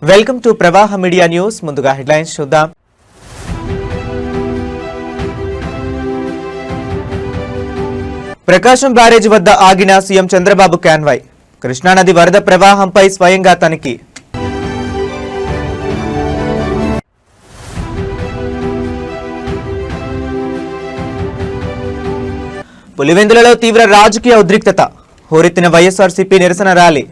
Welcome to ప్రవాహ media news. ముందుగా headlines చూద్దాం. ప్రకాశం బ్యారేజ్ వద్ద ఆగిన సీఎం చంద్రబాబు కాన్వాయ్. కృష్ణానది వరద ప్రవాహంపై స్వయంగా తనిఖీ. పులివెందులలో తీవ్ర రాజకీయ ఉద్రిక్తత. హోరెత్తిన వైఎస్ఆర్సీపీ నిరసన ర్యాలీ.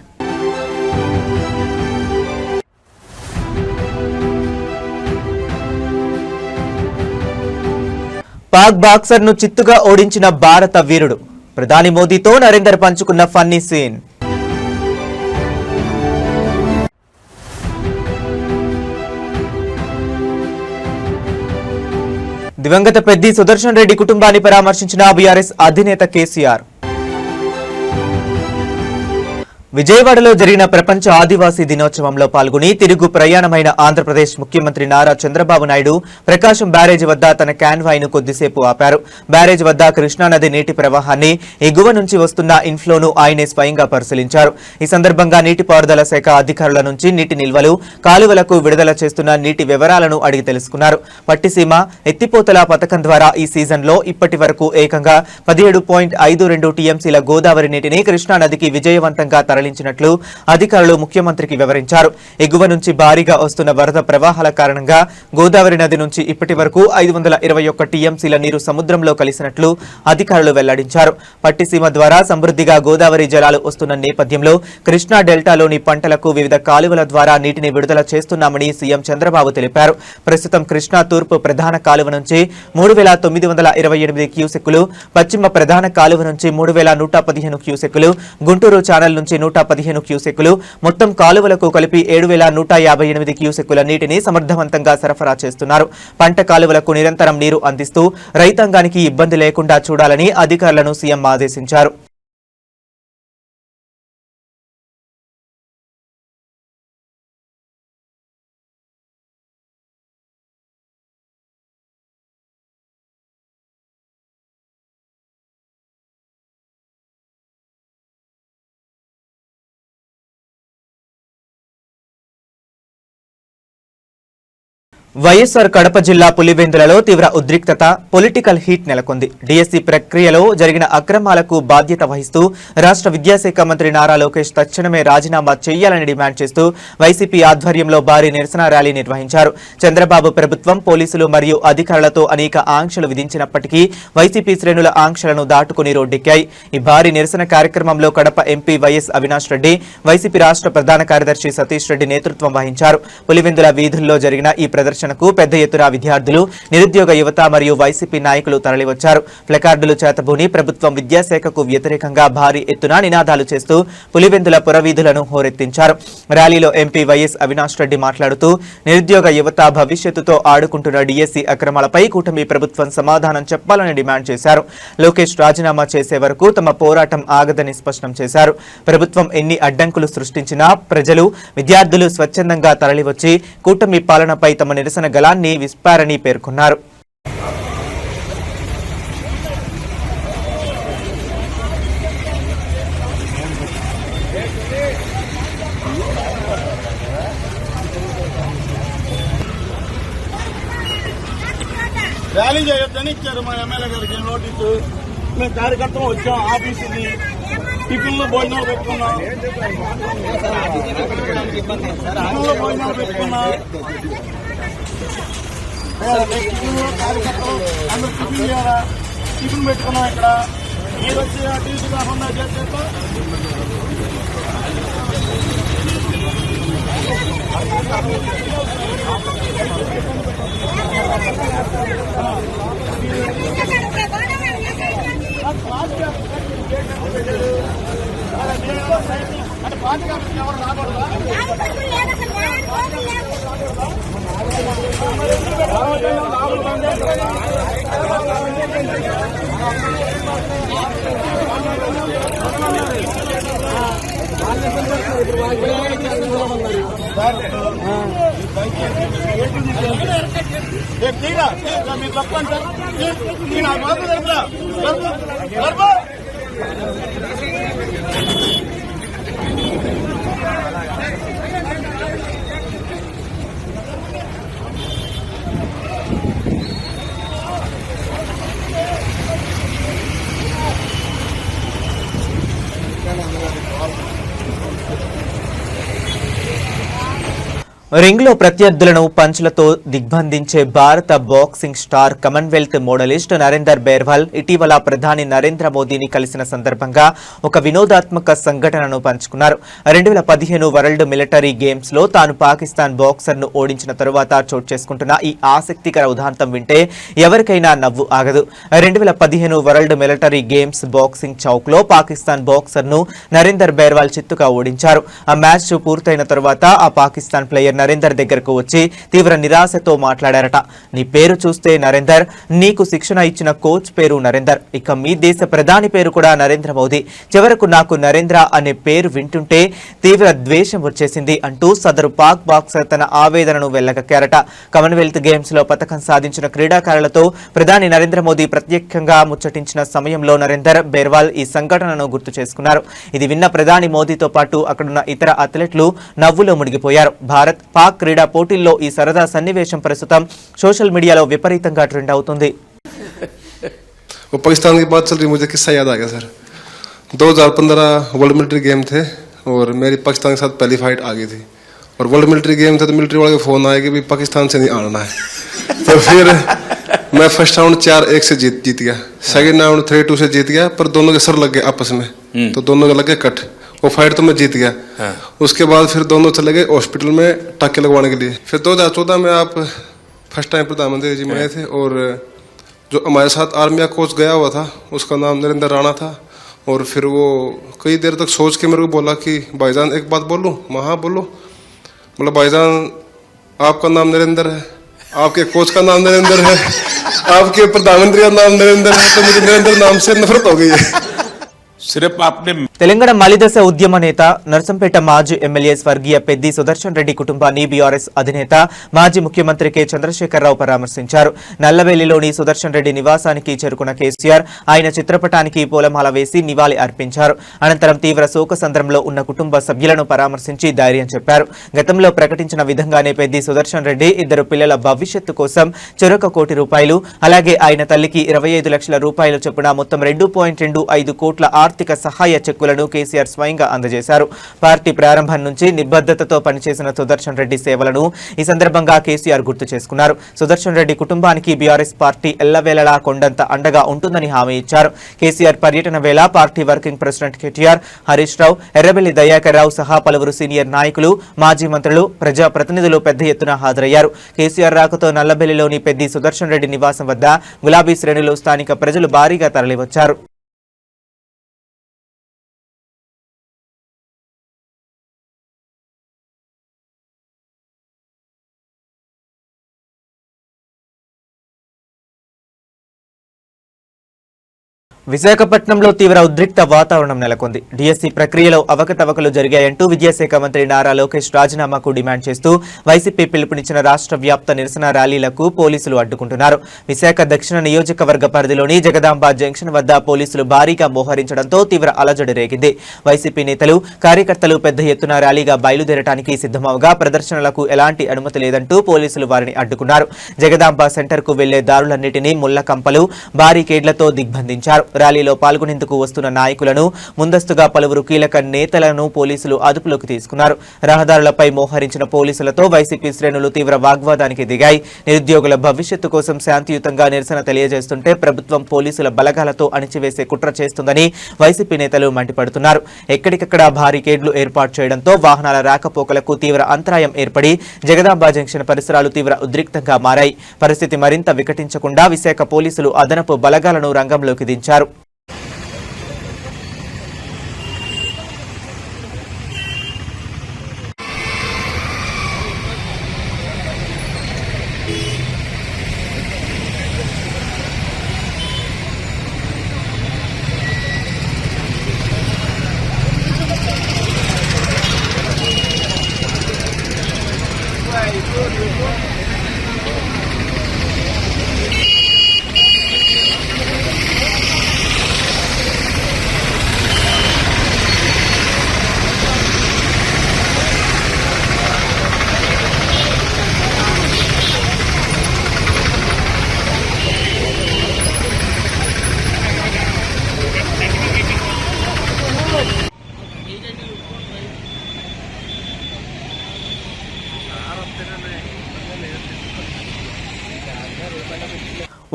పాక్ బాక్సర్ ను చిత్తుగా ఓడించిన భారత వీరుడు. ప్రధాని మోదీతో నరేందర్ పంచుకున్న ఫన్నీ సీన్. దివంగత పెద్ది సుదర్శన్ రెడ్డి కుటుంబాన్ని పరామర్శించిన బీఆర్ఎస్ అధినేత కేసీఆర్. విజయవాడలో జరిగిన ప్రపంచ ఆదివాసీ దినోత్సవంలో పాల్గొని తిరుగు ప్రయాణమైన ఆంధ్రప్రదేశ్ ముఖ్యమంత్రి నారా చంద్రబాబు నాయుడు ప్రకాశం బ్యారేజ్ వద్ద తన కాన్వాయ్ను కొద్దిసేపు ఆపారు. బ్యారేజ్ వద్ద కృష్ణానది నీటి ప్రవాహాన్ని, ఎగువ నుంచి వస్తున్న ఇన్ఫ్లోను ఆయనే స్వయంగా పరిశీలించారు. ఈ సందర్భంగా నీటిపారుదల శాఖ అధికారుల నుంచి నీటి నిల్వలు, కాలువలకు విడుదల చేస్తున్న నీటి వివరాలను అడిగి తెలుసుకున్నారు. పట్టిసీమ ఎత్తిపోతల పథకం ద్వారా ఈ సీజన్లో ఇప్పటి వరకు ఏకంగా 17.52 టీఎంసీల గోదావరి నీటిని కృష్ణానదికి విజయవంతంగా తరలించినట్లు అధికారులు ముఖ్యమంత్రికి వివరించారు. ఎగువ నుంచి భారీగా వస్తున్న వరద ప్రవాహాల కారణంగా గోదావరి నది నుంచి ఇప్పటి వరకు 521 టీఎంసీల నీరు సముద్రంలో కలిసినట్లు అధికారులు వెల్లడించారు. పట్టిసీమ ద్వారా సమృద్ధిగా గోదావరి జలాలు వస్తున్న నేపథ్యంలో కృష్ణా డెల్టాలోని పంటలకు వివిధ కాలువల ద్వారా నీటిని విడుదల చేస్తున్నామని సీఎం చంద్రబాబు తెలిపారు. ప్రస్తుతం కృష్ణా తూర్పు ప్రధాన కాలువ నుంచి 3928 క్యూసెక్కులు, పశ్చిమ ప్రధాన కాలువ నుంచి 3115 క్యూసెక్కులు, గుంటూరు ఛానల్ నుంచి 115 క్యూసెక్కులు, మొత్తం కాలువలకు కలిపి 7158 క్యూసెక్కుల నీటిని సమర్థవంతంగా సరఫరా చేస్తున్నారు. పంట కాలువలకు నిరంతరం నీరు అందిస్తూ రైతాంగానికి ఇబ్బంది లేకుండా చూడాలని అధికారులను సీఎం ఆదేశించారు. వైఎస్ఆర్ కడప జిల్లా పులివెందులలో తీవ్ర ఉద్రిక్తత, పొలిటికల్ హీట్ నెలకొంది. డీఎస్సీ ప్రక్రియలో జరిగిన అక్రమాలకు బాధ్యత వహిస్తూ రాష్ట్ర విద్యాశాఖ మంత్రి నారా లోకేష్ తక్షణమే రాజీనామా చేయాలని డిమాండ్ చేస్తూ వైసీపీ ఆధ్వర్యంలో భారీ నిరసన ర్యాలీ నిర్వహించారు. చంద్రబాబు ప్రభుత్వం పోలీసులు మరియు అధికారులతో అనేక ఆంక్షలు విధించినప్పటికీ వైసీపీ శ్రేణుల ఆంక్షలను దాటుకుని రోడ్డెక్కాయి. ఈ భారీ నిరసన కార్యక్రమంలో Kadapa MP YS Avinash Reddy, YCP రాష్ట్ర ప్రధాన కార్యదర్శి సతీష్ రెడ్డి నేతృత్వం వహించారు. పులివెందుల వీధుల్లో జరిగిన ఈ ప్రదర్శన పెద్ద ఎత్తున విద్యార్థులు, నిరుద్యోగ యువత మరియు వైసీపీ నాయకులు తరలివచ్చారు. ప్లకార్డులు చేతబూని ప్రభుత్వం విద్యాశాఖకు వ్యతిరేకంగా భారీ ఎత్తున నినాదాలు చేస్తూ పులివెందుల పురవీధులను హోరెత్తించారు. ర్యాలీలో ఎంపీ వైఎస్ అవినాష్ రెడ్డి మాట్లాడుతూ నిరుద్యోగ యువత భవిష్యత్తుతో ఆడుకుంటున్న డీఎస్సీ అక్రమాలపై కూటమి ప్రభుత్వం సమాధానం చెప్పాలని డిమాండ్ చేశారు. లోకేష్ రాజీనామా చేసే వరకు తమ పోరాటం ఆగదని స్పష్టం చేశారు. ప్రభుత్వం ఎన్ని అడ్డంకులు సృష్టించినా ప్రజలు, విద్యార్థులు స్వచ్ఛందంగా తరలివచ్చి కూటమి పాలనపై తమ నిరసన గళాన్ని విప్పారని పేర్కొన్నారు. ర్యాలీ చేయొద్దని ఇచ్చారు మా ఎమ్మెల్యే గారికి నోటీసు. మేము కార్యకర్తలు వచ్చాం ఆఫీసుకి, టిఫిన్లో భోజనాలు పెట్టుకున్నాం, కార్యకర్తలు అందరూ టిఫిన్ చేయాలా, టిఫిన్ పెట్టుకున్నాం. ఇక్కడ మీరు వచ్చి అటు ఇటు కాకుండా చేస్తే అంటే పార్టీ కాబట్టి ఎవరు రాకూడదా? మీరు తప్పండి సార్, నేను ఆ మాత్రం జరుపుతా. రింగ్లో ప్రత్యర్థులను పంచ్లతో దిగ్బంధించే భారత బాక్సింగ్ స్టార్ కామన్వెల్త్ మోడలిస్ట్ నరేందర్ బేర్వాల్ ఇటీవల ప్రధాని నరేంద్ర మోదీని కలిసిన సందర్భంగా ఒక వినోదాత్మక సంఘటనను పంచుకున్నారు. 2015 వరల్డ్ మిలిటరీ గేమ్స్ లో తాను పాకిస్తాన్ బాక్సర్ ను ఓడించిన తరువాత చోటు చేసుకుంటున్న ఈ ఆసక్తికర ఉదాంతం వింటే ఎవరికైనా నవ్వు ఆగదు. 2015 world military games boxing Chowk లో పాకిస్తాన్ బాక్సర్ ను నరేందర్ బేర్వాల్ చిత్తుగా ఓడించారు. ఆ మ్యాచ్ పూర్తయిన తరువాత ఆ పాకిస్తాన్ ప్లేయర్ నరేందర్ దగ్గరకు వచ్చి తీవ్ర నిరాశతో మాట్లాడారట. నీ పేరు చూస్తే నరేందర్, నీకు శిక్షణ ఇచ్చిన కోచ్ పేరు నరేందర్, ఇక మీ దేశ ప్రధాని పేరు కూడా నరేంద్ర మోదీ, చివరకు నాకు నరేంద్ర అనే పేరు వింటుంటే తీవ్ర ద్వేషం వచ్చేసింది అంటూ సదరు పాక్ బాక్సర్ తన ఆవేదనను వెళ్లగక్కారట. కామన్వెల్త్ గేమ్స్ లో పతకం సాధించిన క్రీడాకారులతో ప్రధాని నరేంద్ర మోదీ ప్రత్యేకంగా ముచ్చటించిన సమయంలో నరేందర్ బేర్వాల్ ఈ సంఘటనను గుర్తు చేసుకున్నారు. ఇది విన్న ప్రధాని మోదీతో పాటు అక్కడున్న ఇతర అథ్లెట్లు నవ్వులో మునిగిపోయారు. భారత్ పాక్ క్రీడా పోటీల్లో ఈ సరదా సన్నివేశం ప్రస్తుతం సోషల్ మీడియాలో విపరీతంగా ట్రెండ్ అవుతుంది. वो पाकिस्तान की बात चल रही, मुझे किस्सा याद आ गया सर. 2015 वर्ल्ड मिलिट्री गेम थे और मेरी पाकिस्तान के साथ पहली फाइट आ गई थी और वर्ल्ड मिलिट्री गेम थे तो मिलिट्री वाले को फोन आया कि भाई पाकिस्तान से नहीं आना है. तो फिर मैं फर्स्ट राउंड 4-1 से जीत गया, सेकंड राउंड 3-2 से जीत गया, पर दोनों के सर लग गए आपस में, तो दोनों के लग गए कट. वो फाइट तो मैं जीत गया. उसके बाद फिर दोनों चले गए हॉस्पिटल में टाके लगवाने के लिए. फिर 2014 में आप फर्स्ट टाइम प्रधानमंत्री जी बने थे और जो हमारे साथ आर्मी का कोच गया हुआ था उसका नाम नरेंद्र राणा था. और फिर वो कई देर तक सोच के मेरे को बोला कि भाईजान एक बात बोलूं. मैं हाँ बोलो. बोला भाईजान आपका नाम नरेंद्र है, आपके कोच का नाम नरेंद्र है, आपके प्रधानमंत्री का नाम नरेंद्र है, तो मुझे नरेंद्र नाम से नफरत हो गई है. सिर्फ आपने తెలంగాణ మలిదశ ఉద్యమ నేత నర్సంపేట మాజీ ఎమ్మెల్యే స్వర్గీయ పెద్ది సుదర్శన్ రెడ్డి కుటుంబాన్ని బీఆర్ఎస్ అధినేత మాజీ ముఖ్యమంత్రి కె చంద్రశేఖరరావు పరామర్శించారు. నల్లవెల్లిలోని సుదర్శన్ రెడ్డి నివాసానికి చేరుకున్న కేసీఆర్ ఆయన చిత్రపటానికి పూలమాల వేసి నివాళి అర్పించారు. అనంతరం తీవ్ర శోకసంద్రంలో ఉన్న కుటుంబ సభ్యులను పరామర్శించి ధైర్యం చెప్పారు. గతంలో ప్రకటించిన విధంగానే పెద్ది సుదర్శన్ రెడ్డి ఇద్దరు పిల్లల భవిష్యత్తు కోసం చెరొక ₹1 కోటి, అలాగే ఆయన తల్లికి 25 లక్షల రూపాయలు చొప్పున మొత్తం 2.25 కోట్ల ఆర్థిక సహాయ చెక్కులను కేసీఆర్ స్వయంగా అందజేశారు. పార్టీ ప్రారంభం నుంచి నిబద్ధతతో పనిచేసిన సుదర్శన్ రెడ్డి సేవలను ఈ సందర్భంగా కేసీఆర్ గుర్తు చేసుకున్నారు. సుదర్శన్ రెడ్డి కుటుంబానికి బీఆర్ఎస్ పార్టీ ఎల్లవేళలా కొండంత అండగా ఉంటుందని హామీ ఇచ్చారు. కేసీఆర్ పర్యటన వేళ party working president KTR, Harish Rao, Errabelli Dayakar Rao సహా పలువురు సీనియర్ నాయకులు, మాజీ మంత్రులు, ప్రజాప్రతినిధులు పెద్ద ఎత్తున హాజరయ్యారు. కేసీఆర్ రాకతో నల్లబెల్లిలోని పెద్ది సుదర్శన్ రెడ్డి నివాసం వద్ద గులాబీ శ్రేణులు, స్థానిక ప్రజలు భారీగా తరలివచ్చారు. విశాఖపట్నంలో తీవ్ర ఉద్రిక్త వాతావరణం నెలకొంది. డిఎస్సి ప్రక్రియలో అవకతవకలు జరిగాయంటూ విద్యాశాఖ మంత్రి నారా లోకేష్ రాజీనామాకు డిమాండ్ చేస్తూ వైసీపీ పిలుపునిచ్చిన రాష్ట్ర వ్యాప్త నిరసన ర్యాలీలకు పోలీసులు అడ్డుకుంటున్నారు. విశాఖ దక్షిణ నియోజకవర్గ పరిధిలోని జగదాంబ జంక్షన్ వద్ద పోలీసులు భారీగా మోహరించడంతో తీవ్ర అలజడి రేగింది. వైసీపీ నేతలు, కార్యకర్తలు పెద్ద ఎత్తున ర్యాలీగా బయలుదేరడానికి సిద్ధమవగా ప్రదర్శనలకు ఎలాంటి అనుమతి లేదంటూ పోలీసులు వారిని అడ్డుకున్నారు. జగదాంబ సెంటర్ కు వెళ్లే దారులన్నింటినీ ముళ్ల కంపలు, బారికేడ్లతో దిగ్బంధించారు. ర్యాలీలో పాల్గొనేందుకు వస్తున్న నాయకులను, ముందస్తుగా పలువురు కీలక నేతలను పోలీసులు అదుపులోకి తీసుకున్నారు. రహదారులపై మోహరించిన పోలీసులతో వైసీపీ శ్రేణులు తీవ్ర వాగ్వాదానికి దిగాయి. నిరుద్యోగుల భవిష్యత్తు కోసం శాంతియుతంగా నిరసన తెలియజేస్తుంటే ప్రభుత్వం పోలీసుల బలగాలతో అణిచివేసే కుట్ర చేస్తుందని వైసీపీ నేతలు మండిపడుతున్నారు. ఎక్కడికక్కడ బారికేడ్లు ఏర్పాటు చేయడంతో వాహనాల రాకపోకలకు తీవ్ర అంతరాయం ఏర్పడి జగదాంబ జంక్షన్ పరిసరాలు తీవ్ర ఉద్రిక్తంగా మారాయి. పరిస్థితి మరింత వికటించకుండా విశాఖ పోలీసులు అదనపు బలగాలను రంగంలోకి దించారు.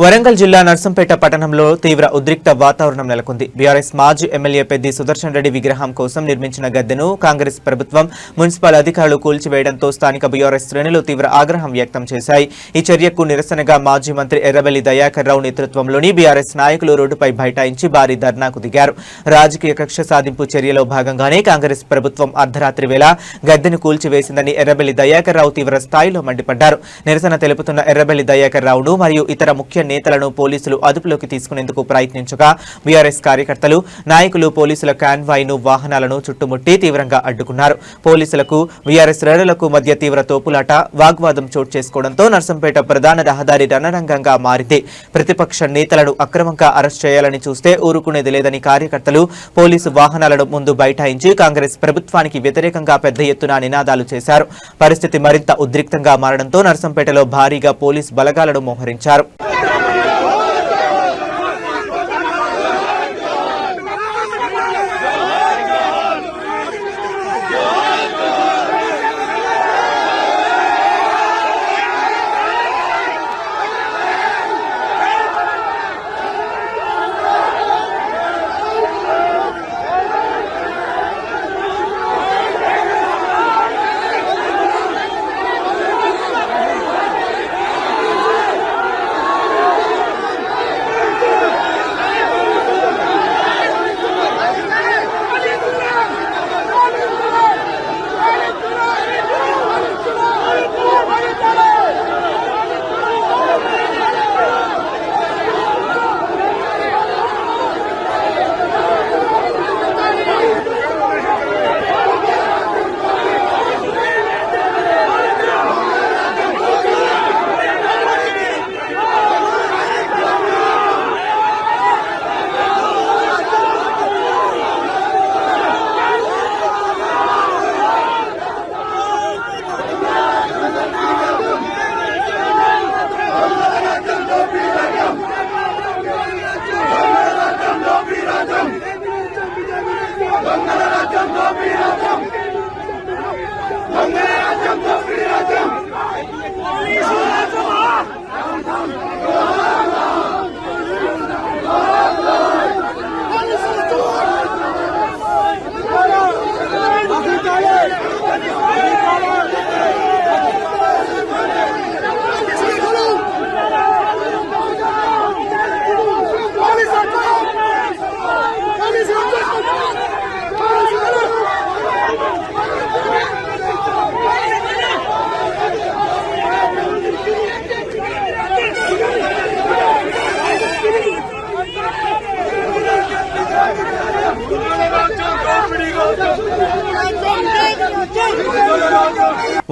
వరంగల్ జిల్లా నర్సంపేట పట్టణంలో తీవ్ర ఉద్రిక్త వాతావరణం నెలకొంది. బీఆర్ఎస్ మాజీ ఎమ్మెల్యే పెద్ది సుదర్శన్ రెడ్డి విగ్రహం కోసం నిర్మించిన గద్దెను కాంగ్రెస్ ప్రభుత్వం, మున్సిపల్ అధికారులు కూల్చివేయడంతో స్థానిక బీఆర్ఎస్ శ్రేణులు తీవ్ర ఆగ్రహం వ్యక్తం చేశాయి. ఈ చర్యకు నిరసనగా మాజీ మంత్రి ఎర్రబెల్లి దయాకర్ రావు నేతృత్వంలోని బీఆర్ఎస్ నాయకులు రోడ్డుపై బైఠాయించి భారీ ధర్నాకు దిగారు. రాజకీయ కక్ష సాధింపు చర్యలో భాగంగానే కాంగ్రెస్ ప్రభుత్వం అర్ధరాత్రి వేళ గద్దెను కూల్చివేసిందని ఎర్రబెల్లి దయాకర్ రావు తీవ్ర స్థాయిలో మండిపడ్డారు. నిరసన తెలుపుతున్న ఎర్రబెల్లి దయాకర్ రావును మరియు ఇతర ముఖ్య నేతలను పోలీసులు అదుపులోకి తీసుకునేందుకు ప్రయత్నించగా బీఆర్ఎస్ కార్యకర్తలు, నాయకులు పోలీసుల కాన్వాయ్ను, వాహనాలను చుట్టుముట్టి తీవ్రంగా అడ్డుకున్నారు. పోలీసులకు, బీఆర్ఎస్ శ్రేణులకు మధ్య తీవ్ర తోపులాట, వాగ్వాదం చోటు చేసుకోవడంతో నర్సంపేట ప్రధాన రహదారి రణరంగంగా మారింది. ప్రతిపక్ష నేతలను అక్రమంగా అరెస్ట్ చేయాలని చూస్తే ఊరుకునేది లేదని కార్యకర్తలు పోలీసు వాహనాలను ముందు బైఠాయించి కాంగ్రెస్ ప్రభుత్వానికి వ్యతిరేకంగా పెద్ద ఎత్తున నినాదాలు చేశారు. పరిస్థితి మరింత ఉద్రిక్తంగా మారడంతో నర్సంపేటలో భారీగా పోలీసు బలగాలను మోహరించారు.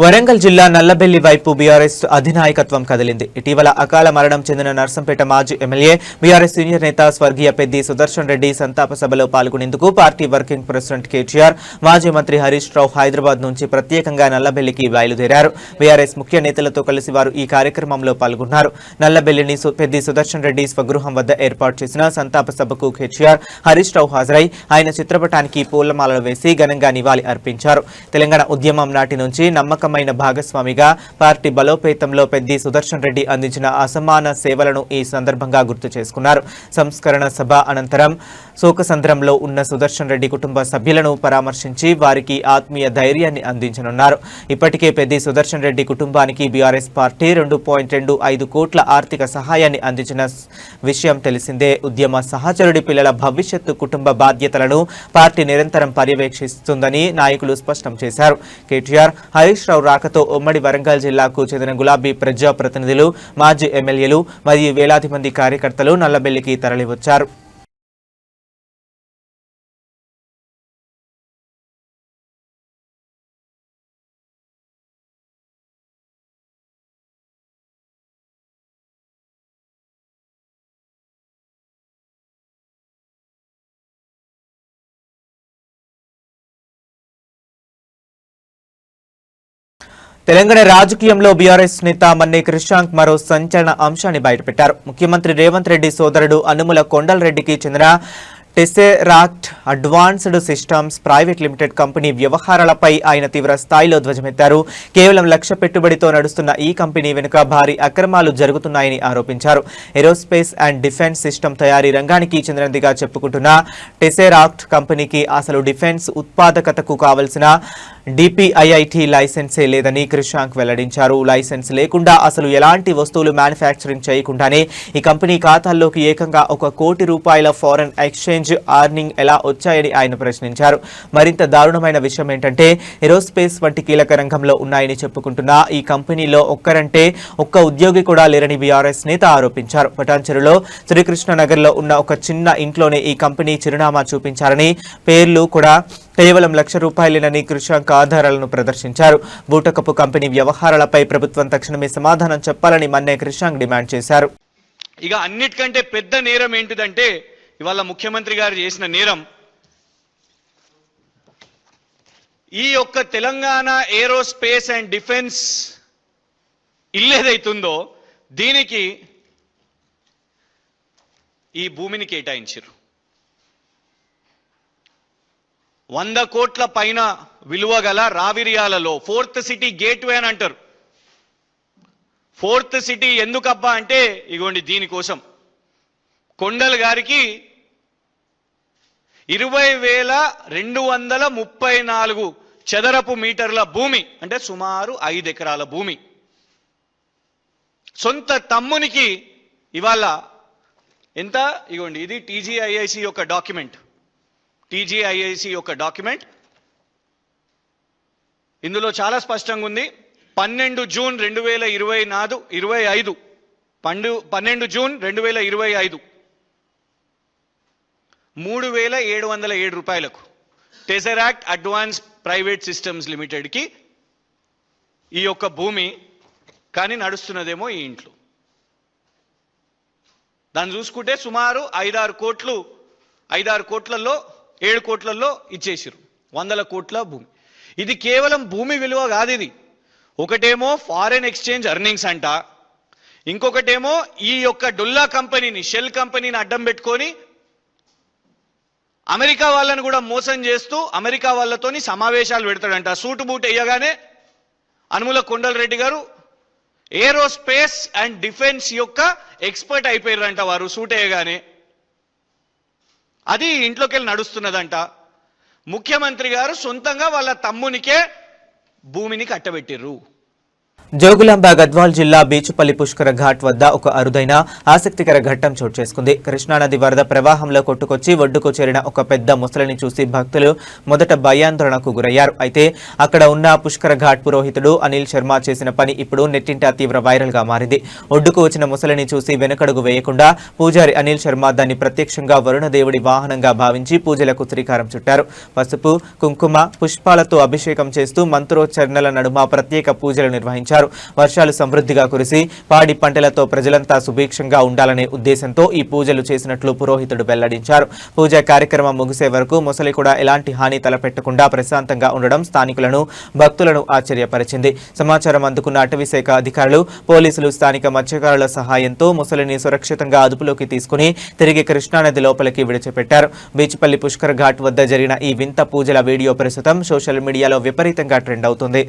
వరంగల్ జిల్లా నల్లబెల్లి వైపు బీఆర్ఎస్ అధినాయకత్వం కదిలింది. ఇటీవల అకాల మరణం చెందిన నర్సంపేట మాజీ ఎమ్మెల్యే, బీఆర్ఎస్ సీనియర్ నేత స్వర్గీయ పెద్ది సుదర్శన్ రెడ్డి సంతాప సభలో పాల్గొనేందుకు పార్టీ వర్కింగ్ ప్రెసిడెంట్ కేటీఆర్, మాజీ మంత్రి హరీష్ రావు హైదరాబాద్ నుంచి ప్రత్యేకంగా నల్లబెల్లికి బయలుదేరారు. బీఆర్ఎస్ ముఖ్య నేతలతో కలిసి వారు ఈ కార్యక్రమంలో పాల్గొన్నారు. నల్లబెల్లిని పెద్ది సుదర్శన్ రెడ్డి స్వగృహం వద్ద ఏర్పాటు చేసిన సంతాప సభకు కేటీఆర్, హరీష్ రావు హాజరై ఆయన చిత్రపటానికి పూలమాలలు వేసి ఘనంగా నివాళి అర్పించారు. తెలంగాణ ఉద్యమం నాటి నుంచి నమ్మకమైన భాగస్వామిగా పార్టీ బలోపేతంలో పెద్ది సుదర్శన్ రెడ్డి అందించిన అసమాన సేవలను ఈ సందర్భంగా గుర్తు చేసుకున్నారు. సంస్కరణ సభ అనంతరం శోకసంద్రంలో ఉన్న సుదర్శన్ రెడ్డి కుటుంబ సభ్యులను పరామర్శించి వారికి ఆత్మీయ ధైర్యాన్ని అందించనున్నారు. ఇప్పటికే పెద్ది సుదర్శన్ రెడ్డి కుటుంబానికి బీఆర్ఎస్ పార్టీ 2.25 కోట్ల ఆర్థిక సహాయాన్ని అందించిన విషయం తెలిసిందే. ఉద్యమ సహచరుడి పిల్లల భవిష్యత్తు, కుటుంబ బాధ్యతలను పార్టీ నిరంతరం పర్యవేక్షిస్తుందని నాయకులు స్పష్టం చేశారు. కేటీఆర్, హరీష్ రావు రాకతో ఉమ్మడి వరంగల్ జిల్లాకు చెందిన గులాబీ ప్రజాప్రతినిధులు, మాజీ ఎమ్మెల్యేలు మరియు వేలాది మంది కార్యకర్తలు నల్లబెల్లికి తరలివచ్చారు. తెలంగాణ రాజకీయంలో బీఆర్ఎస్ నేత మన్నే క్రిషాంక్ మరో సంచలన అంశాన్ని బయటపెట్టారు. ముఖ్యమంత్రి రేవంత్ రెడ్డి సోదరుడు అనుముల కొండల్ రెడ్డికి చెందిన Tesseract advanced systems private limited company వ్యవహారాలపై ఆయన తీవ్ర స్థాయిలో ధ్వజమెత్తారు. కేవలం 1 లక్ష పెట్టుబడితో నడుస్తున్న ఈ కంపెనీ వెనుక భారీ అక్రమాలు జరుగుతున్నాయని ఆరోపించారు. ఏరోస్పేస్ అండ్ డిఫెన్స్ సిస్టమ్ తయారీ రంగానికి చెందినదిగా చెప్పుకుంటున్న టెసెరాక్ట్ కంపెనీకి అసలు డిఫెన్స్ ఉత్పాదకతకు కావలసిన డిపిఐఐటి లైసెన్సే లేదని క్రిషాంక్ వెల్లడించారు. లైసెన్స్ లేకుండా అసలు ఎలాంటి వస్తువులు మ్యానుఫ్యాక్చరింగ్ చేయకుండానే ఈ కంపెనీ ఖాతాల్లోకి ఏకంగా ₹1 కోటి ఫారెన్ ఎక్స్చేంజ్ ఆర్నింగ్ ఎలా వచ్చాయని ఆయన ప్రశ్నించారు. మరింత దారుణమైన విషయం ఏంటంటే ఏరోస్పేస్ వంటి కీలక రంగంలో ఉన్నాయని చెప్పుకుంటున్న ఈ కంపెనీలో ఒక్కరంటే ఒక్క ఉద్యోగి కూడా లేరని బీఆర్ఎస్ నేత ఆరోపించారు. పటాన్చెరులో శ్రీకృష్ణనగర్లో ఉన్న ఒక చిన్న ఇంట్లోనే ఈ కంపెనీ చిరునామా చూపించారని, పేర్లు కూడా కేవలం ₹1,00,000 క్రిషాంక్ ఆధారాలను ప్రదర్శించారు. బూటకపు కంపెనీ వ్యవహారాలపై ప్రభుత్వం తక్షణమే సమాధానం చెప్పాలని మన్నే క్రిషాంక్ డిమాండ్ చేశారు. ఇక అన్నిటికంటే పెద్ద నేరం ఏంటిదంటే ఇవాళ ముఖ్యమంత్రి గారు చేసిన నేరం ఈ యొక్క తెలంగాణ ఏరోస్పేస్ అండ్ డిఫెన్స్ ఇల్లేదైతుందో దీనికి ఈ భూమిని కేటాయించారు. 100 కోట్ల పైన విలువ గల రావిరియాలలో 4th సిటీ గేట్వే అని అంటారు. 4th సిటీ ఎందుకబ్బా అంటే ఇగోండి దీనికోసం కొండల్ గారికి 20,234 చదరపు మీటర్ల భూమి అంటే సుమారు 5 ఎకరాల భూమి సొంత తమ్మునికి ఇవాళ ఎంత ఇగోండి ఇది టీజీఐఐసి యొక్క డాక్యుమెంట్. టీజీఐఐసి యొక్క డాక్యుమెంట్ ఇందులో చాలా స్పష్టంగా ఉంది. 12 June 2025 12 June 2025 ₹3,707 Tesseract advance private systems లిమిటెడ్కి ఈ యొక్క భూమి కానీ నడుస్తున్నదేమో ఈ ఇంట్లో. దాన్ని చూసుకుంటే సుమారు 5-6 కోట్లు 5-6 కోట్లలో 7 కోట్లలో ఇచ్చేసారు. 100 కోట్ల భూమి. ఇది కేవలం భూమి విలువ కాదు. ఇది ఒకటేమో ఫారెన్ ఎక్స్చేంజ్ ఎర్నింగ్స్ అంట, ఇంకొకటేమో ఈ యొక్క డొల్లా కంపెనీని షెల్ కంపెనీని అడ్డం పెట్టుకొని అమెరికా వాళ్ళని కూడా మోసం చేస్తూ అమెరికా వాళ్ళతోని సమావేశాలు పెడతాడంట. సూటు బూట్ వేయగానే అనుముల కొండలరెడ్డి గారు ఏరోస్పేస్ అండ్ డిఫెన్స్ యొక్క ఎక్స్పర్ట్ అయిపోయారంట వారు సూట్ వేయగానే. అది ఇంట్లోకి వెళ్ళి నడుస్తున్నదంట. ముఖ్యమంత్రి గారు సొంతంగా వాళ్ళ తమ్మునికే భూమిని కట్టబెట్టిర్రు. జోగులాంబ గద్వాల్ జిల్లా బీచుపల్లి పుష్కర ఘాట్ వద్ద ఒక అరుదైన ఆసక్తికర ఘట్టం చోటు చేసుకుంది. కృష్ణానది వరద ప్రవాహంలో కొట్టుకొచ్చి ఒడ్డుకు చేరిన ఒక పెద్ద ముసలిని చూసి భక్తులు మొదట భయాందోళనకు గురయ్యారు. అయితే అక్కడ ఉన్న పుష్కర ఘాట్ పురోహితుడు అనిల్ శర్మ చేసిన పని ఇప్పుడు నెట్టింట తీవ్ర వైరల్ గా మారింది. ఒడ్డుకు వచ్చిన ముసలిని చూసి వెనకడుగు వేయకుండా పూజారి అనిల్ శర్మ దాన్ని ప్రత్యక్షంగా వరుణదేవుడి వాహనంగా భావించి పూజలకు శ్రీకారం చుట్టారు. పసుపు, కుంకుమ, పుష్పాలతో అభిషేకం చేస్తూ మంత్రోచ్చరణల నడుమ ప్రత్యేక పూజలు నిర్వహించారు. వర్షాలు సమృద్ధిగా కురిసి పాడి పంటలతో ప్రజలంతా సుభిక్షంగా ఉండాలనే ఉద్దేశంతో ఈ పూజలు చేసినట్లు పురోహితుడు వెల్లడించారు. పూజా కార్యక్రమం ముగిసే వరకు ముసలి కూడా ఎలాంటి హాని తలపెట్టకుండా ప్రశాంతంగా ఉండడం స్థానికులను, భక్తులను ఆశ్చర్యపరిచింది. సమాచారం అందుకున్న అటవీశాఖ అధికారులు, పోలీసులు, స్థానిక మత్స్యకారుల సహాయంతో ముసలిని సురక్షితంగా అదుపులోకి తీసుకుని తిరిగి కృష్ణానది లోపలికి విడిచిపెట్టారు. బీచ్పల్లి పుష్కర్ ఘాట్ వద్ద జరిగిన ఈ వింత పూజల వీడియో ప్రస్తుతం సోషల్ మీడియాలో విపరీతంగా ట్రెండ్ అవుతుంది.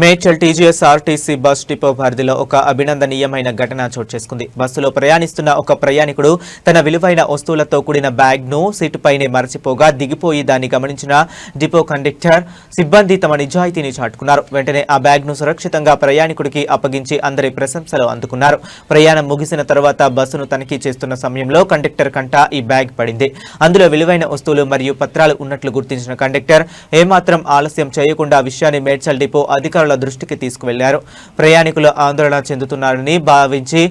Medchal TGS RTC bus depot పరిధిలో ఒక అభినందనీయమైన ఘటన చోటు చేసుకుంది. బస్సులో ప్రయాణిస్తున్న ఒక ప్రయాణికుడు తన విలువైన వస్తువులతో కూడిన బ్యాగ్ను సీటుపైనే మరచిపోగా దిగిపోయి దాన్ని గమనించిన డిపో కండక్టర్ సిబ్బంది తమ నిజాయితీని చాటుకున్నారు. వెంటనే ఆ బ్యాగ్ను సురక్షితంగా ప్రయాణికుడికి అప్పగించి అందరి ప్రశంసలు అందుకున్నారు. ప్రయాణం ముగిసిన తర్వాత బస్సును తనిఖీ చేస్తున్న సమయంలో కండక్టర్ కంట ఈ బ్యాగ్ పడింది. అందులో విలువైన వస్తువులు మరియు పత్రాలు ఉన్నట్లు గుర్తించిన కండక్టర్ ఏమాత్రం ఆలస్యం చేయకుండా విషయాన్ని మేడ్చల్ డిపో అధికారుల దృష్టికి తీసుకువెళ్లారు. ప్రయాణికులు ఆందోళన చెందుతున్నారని భావించి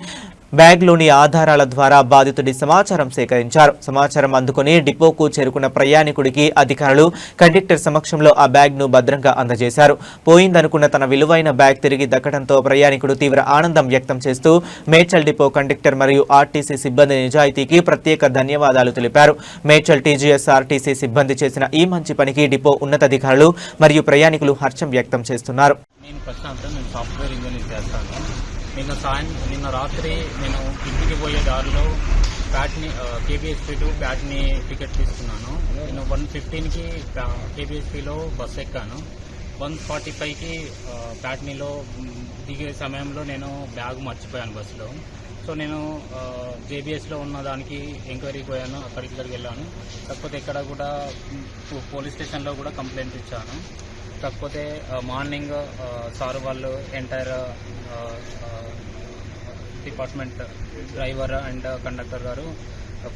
బ్యాగ్లోని ఆధారాల ద్వారా బాధితుడి సమాచారం సేకరించారు. సమాచారం అందుకుని డిపోకు చేరుకున్న ప్రయాణికుడికి అధికారులు కండక్టర్ సమక్షంలో ఆ బ్యాగ్ను భద్రంగా అందజేశారు. పోయిందనుకున్న తన విలువైన బ్యాగ్ తిరిగి దక్కడంతో ప్రయాణికుడు తీవ్ర ఆనందం వ్యక్తం చేస్తూ మేడ్చల్ డిపో కండక్టర్ మరియు ఆర్టీసీ సిబ్బంది నిజాయితీకి ప్రత్యేక ధన్యవాదాలు తెలిపారు. మేడ్చల్ టీజీఎస్ ఆర్టీసీ సిబ్బంది చేసిన ఈ మంచి పనికి డిపో ఉన్నతాధికారులు మరియు ప్రయాణికులు హర్షం వ్యక్తం చేస్తున్నారు. నేను ప్రశాంత్, నేను సాఫ్ట్వేర్ ఇంజనీర్ చేస్తాను. నిన్న రాత్రి నేను ఇంటికి పోయే దారిలో కేబిఎస్పీ టు ప్యాట్ని టికెట్ తీసుకున్నాను. నేను 1:15కి కేబిఎస్పీలో బస్సు ఎక్కాను. 1:45కి ప్యాట్నీలో దిగే సమయంలో నేను బ్యాగ్ మర్చిపోయాను బస్సులో. సో నేను జేబీఎస్లో ఉన్న దానికి ఎంక్వైరీకి పోయాను, ఇక్కడికి వెళ్ళాను. కాకపోతే ఇక్కడ కూడా పోలీస్ స్టేషన్లో కూడా కంప్లైంట్ ఇచ్చాను. కాకపోతే మార్నింగ్ సార్ వాళ్ళు entire department driver and conductor గారు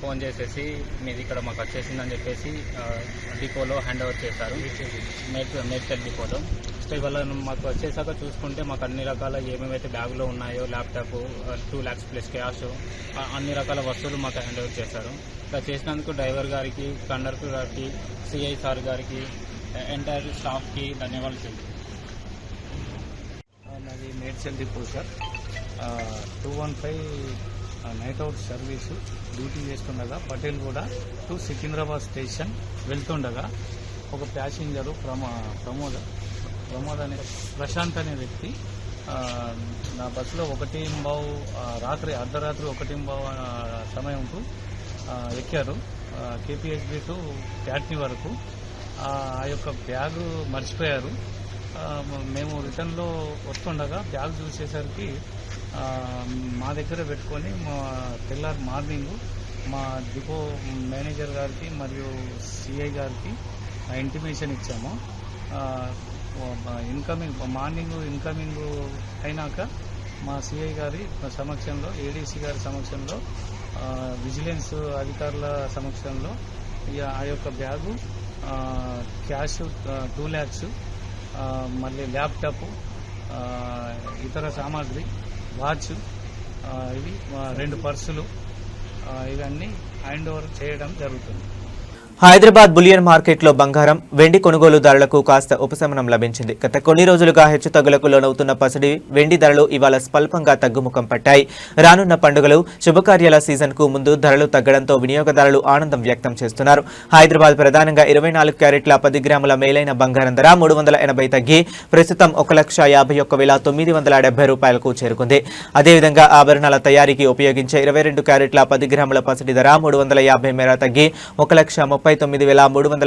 ఫోన్ చేసేసి మీది ఇక్కడ మాకు వచ్చేసిందని చెప్పేసి డిపోలో హ్యాండ్ ఓవర్ చేశారు, మేడ్చల్ డిపోలో. సో ఇవాళ మాకు వచ్చేసాక చూసుకుంటే మాకు అన్ని రకాల ఏమేమైతే బ్యాగ్లో ఉన్నాయో, ల్యాప్టాప్, 2 lakhs ప్లస్ క్యాష్, అన్ని రకాల వస్తువులు మాకు హ్యాండ్ ఓవర్ చేశారు. ఇలా చేసినందుకు డ్రైవర్ గారికి, కండక్టర్ గారికి, సిఐ సార్ గారికి, ఎంటైర్ స్టాఫ్కి ధన్యవాదాలు తెలుసు. నాది Medchal depot sir. 215 night out service duty చేస్తుండగా పటేల్గూడ టు సికింద్రాబాద్ స్టేషన్ వెళ్తుండగా ఒక ప్యాసింజరు ప్రమోద్ అనే ప్రశాంత్ అనే వ్యక్తి నా బస్సులో 1:15 రాత్రి అర్ధరాత్రి 1:15 సమయంకు ఎక్కారు. కేపీహెచ్బి టు ప్యాట్నీ వరకు ఆ యొక్క బ్యాగు మర్చిపోయారు. మేము రిటర్న్లో వస్తుండగా బ్యాగ్ చూసేసరికి మా దగ్గర పెట్టుకొని తెల్లారి మార్నింగ్ మా డిపో మేనేజర్ గారికి మరియు సిఐ గారికి ఇంటిమేషన్ ఇచ్చాము. మార్నింగ్ ఇన్కమింగ్ అయినాక మా సిఐ గారి సమక్షంలో, ఏడీసీ గారి సమక్షంలో, విజిలెన్స్ అధికారుల సమక్షంలో ఆ యొక్క బ్యాగు, క్యాష్ 2 lakhs, మళ్ళీ ల్యాప్టాప్, ఇతర సామాగ్రి, వాచ్, ఇవి 2 పర్సులు, ఇవన్నీ హ్యాండ్ ఓవర్ చేయడం జరుగుతుంది. హైదరాబాద్ బులియన్ మార్కెట్లో బంగారం, వెండి కొనుగోలుదారులకు కాస్త ఉపశమనం లభించింది. గత కొన్ని రోజులుగా హెచ్చుతగ్గులకు లోనవుతున్న పసిడి వెండి ధరలు ఇవాళ స్వల్పంగా తగ్గుముఖం పట్టాయి. రానున్న పండుగలు, శుభకార్యాల సీజన్కు ముందు ధరలు తగ్గడంతో వినియోగదారులు ఆనందం వ్యక్తం చేస్తున్నారు. హైదరాబాద్ ప్రధానంగా 24 క్యారెట్ల 10 గ్రాముల మేలైన బంగారం ధర 380 తగ్గి ప్రస్తుతం 1,50,970 రూపాయలకు చేరుకుంది. అదేవిధంగా ఆభరణాల తయారీకి ఉపయోగించే 22 క్యారెట్ల 10 గ్రాముల పసిడి ధర 350 మేర తగ్గి 1,39,300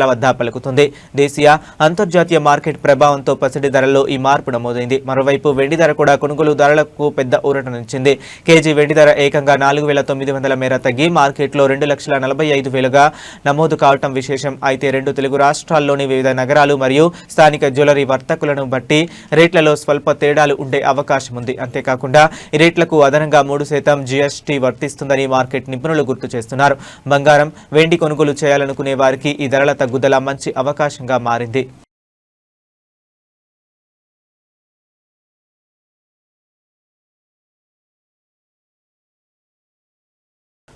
వద్ద పలుకుతుంది. దేశీయ, అంతర్జాతీయ మార్కెట్ ప్రభావంతో పసిడి ధరల్లో ఈ మార్పు నమోదైంది. మరోవైపు వెండి ధర కూడా కొనుగోలుదారులకు పెద్ద ఊరటనిచ్చింది. కేజీ వెండి ధర ఏకంగా 4,900 మేర తగ్గి మార్కెట్లో 2,45,000గా నమోదు కావటం విశేషం. అయితే 2 తెలుగు రాష్ట్రాల్లోని వివిధ నగరాలు మరియు స్థానిక జ్యువెలరీ వర్తకులను బట్టి రేట్లలో స్వల్ప తేడాలు ఉండే అవకాశం ఉంది. అంతేకాకుండా ఈ రేట్లకు అదనంగా 3% జీఎస్టీ వర్తిస్తుందని మార్కెట్ నిపుణులు గుర్తు చేస్తున్నారు. బంగారం, వెండి కొనుగోలు చేయాలనుకునే వారికి ఈ ధరల తగ్గుదల మంచి అవకాశంగా మారింది.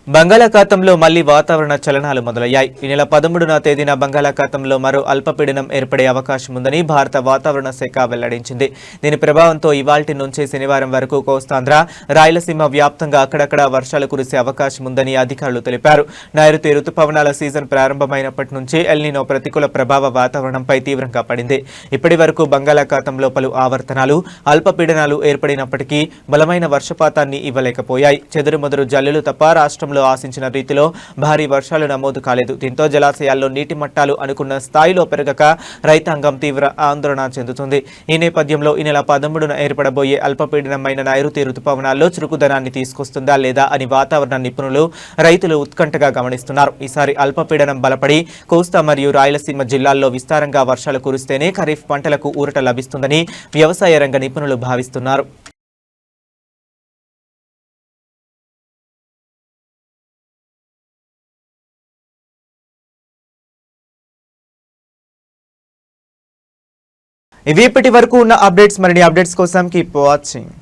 బంగాళాఖాతంలో మళ్లీ వాతావరణ చలనాలు మొదలయ్యాయి. ఈ నెల 13వ తేదీన బంగాళాఖాతంలో మరో అల్పపీడనం ఏర్పడే అవకాశం ఉందని భారత వాతావరణ శాఖ వెల్లడించింది. దీని ప్రభావంతో ఇవాల్టి నుంచి శనివారం వరకు కోస్తాంధ్ర, రాయలసీమ వ్యాప్తంగా అక్కడక్కడ వర్షాలు కురిసే అవకాశం ఉందని అధికారులు తెలిపారు. నైరుతి రుతుపవనాల సీజన్ ప్రారంభమైనప్పటి నుంచి ఎల్నినో ప్రతికూల ప్రభావ వాతావరణంపై తీవ్రంగా పడింది. ఇప్పటి వరకు బంగాళాఖాతంలో పలు ఆవర్తనాలు, అల్పపీడనాలు ఏర్పడినప్పటికీ బలమైన వర్షపాతాన్ని ఇవ్వలేకపోయాయి. చెదురుమదురు జల్లులు తప్ప రాష్ట్రంలో ఆశించిన రీతిలో భారీ వర్షాలు నమోదు కాలేదు. దీంతో జలాశయాల్లో నీటి మట్టాలు అనుకున్న స్థాయిలో పెరగక రైతాంగం తీవ్ర ఆందోళన చెందుతుంది. ఈ నేపథ్యంలో ఈ నెల 13న ఏర్పడబోయే అల్పపీడనమైన నైరుతి రుతుపవనాల్లో చురుకుదనాన్ని తీసుకొస్తుందా లేదా అని వాతావరణ నిపుణులు, రైతులు ఉత్కంఠగా గమనిస్తున్నారు. ఈసారి అల్పపీడనం బలపడి కోస్తా మరియు రాయలసీమ జిల్లాల్లో విస్తారంగా వర్షాలు కురిస్తేనే ఖరీఫ్ పంటలకు ఊరట లభిస్తుందని వ్యవసాయ రంగ నిపుణులు భావిస్తున్నారు. ఇవి ఇప్పటి వరకు ఉన్న అప్డేట్స్. మరిన్ని అప్డేట్స్ కోసం కీప్ వాచింగ్.